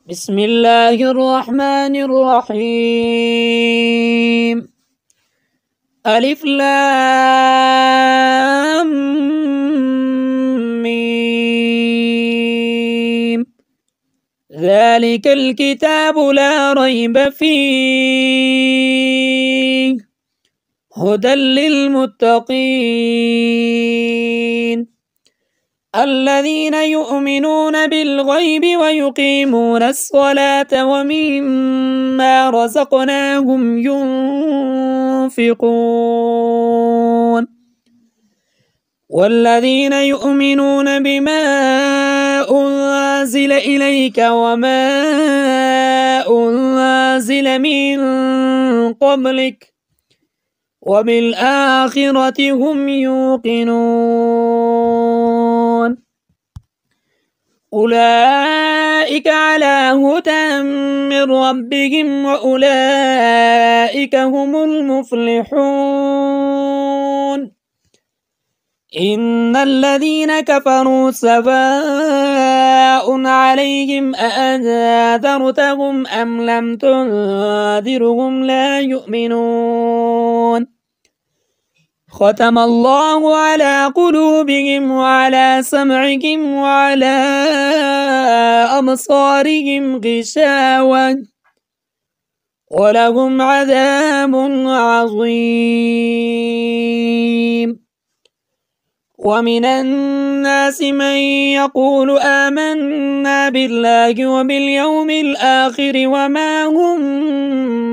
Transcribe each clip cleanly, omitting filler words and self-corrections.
بسم الله الرحمن الرحيم. ألف لام ميم. ذلك الكتاب لا ريب فيه هدى للمتقين الذين يؤمنون بالغيب ويقيمون الصلاة ومما رزقناهم ينفقون والذين يؤمنون بما أنزل إليك وما أنزل من قبلك وبالآخرة هم يوقنون أولئك على هدى من ربهم وأولئك هم المفلحون إن الذين كفروا سواء عليهم أأنذرتهم أم لم تنذرهم لا يؤمنون ختم الله على قلوبهم وعلى سمعهم وعلى أبصارهم غشاوة ولهم عذاب عظيم ومن الناس من يقول آمنا بالله وباليوم الآخر وما هم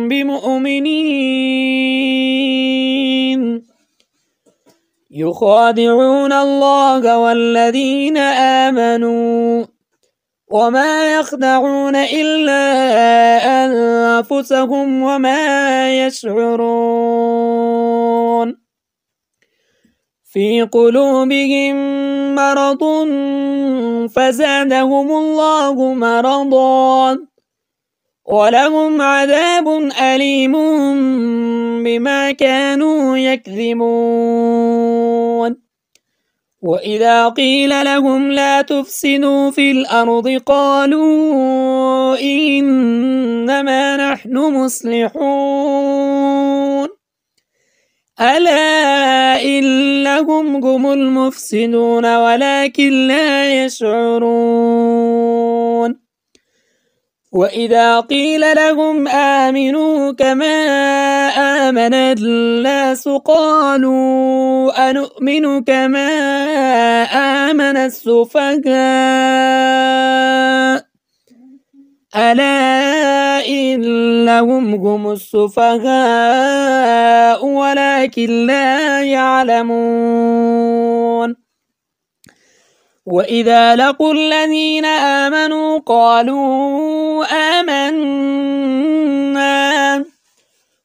بمؤمنين يخادعون الله والذين آمنوا وما يخدعون إلا أنفسهم وما يشعرون في قلوبهم مرض فزادهم الله مرضا ولهم عذاب أليم بما كانوا يكذبون وإذا قيل لهم لا تفسدوا في الأرض قالوا إنما نحن مصلحون ألا إنهم هم المفسدون ولكن لا يشعرون وإذا قيل لهم آمنوا كما آمن الناس قالوا أنؤمن كما آمن السفهاء ألا إنهم هم السفهاء ولكن لا يعلمون وإذا لقوا الذين آمنوا قالوا آمنا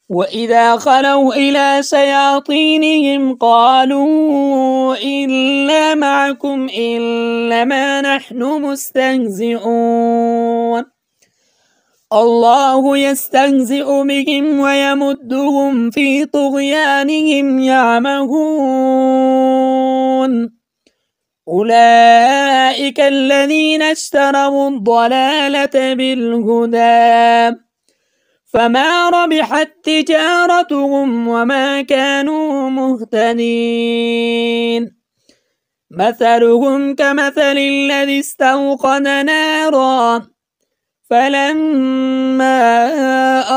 وإذا خلوا إلى شياطينهم قالوا إنا معكم إنما نحن مستهزئون الله يستهزئ بهم ويمدهم في طغيانهم يعمهون أولئك الذين اشتروا الضلالة بالهدى فما ربحت تجارتهم وما كانوا مهتدين مثلهم كمثل الذي استوقد نارا فلما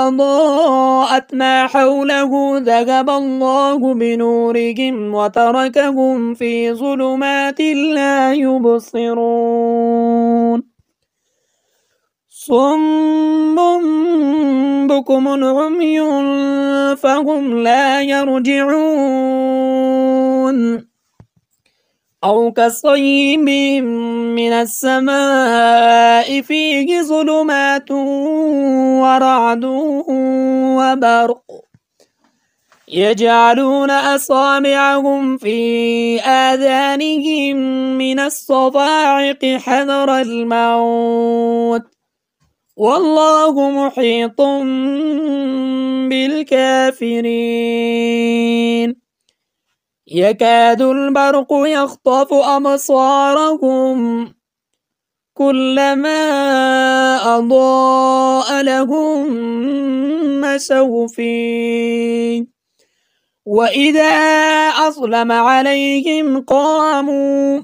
أضاءت ما حوله ذهب الله بنورهم وتركهم في ظلمات لا يبصرون صم بكم عمي فهم لا يرجعون أو كصيب من السماء فيه ظلمات ورعد وبرق يجعلون أصابعهم في آذانهم من الصواعق حذر الموت والله محيط بالكافرين يكاد البرق يخطف أبصارهم كلما أضاء لهم مشوا فيه وإذا أظلم عليهم قاموا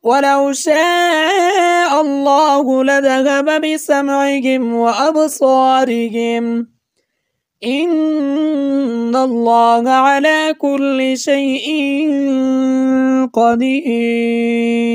ولو شاء الله لذهب بسمعهم وأبصارهم إن الله على كل شيء قدير.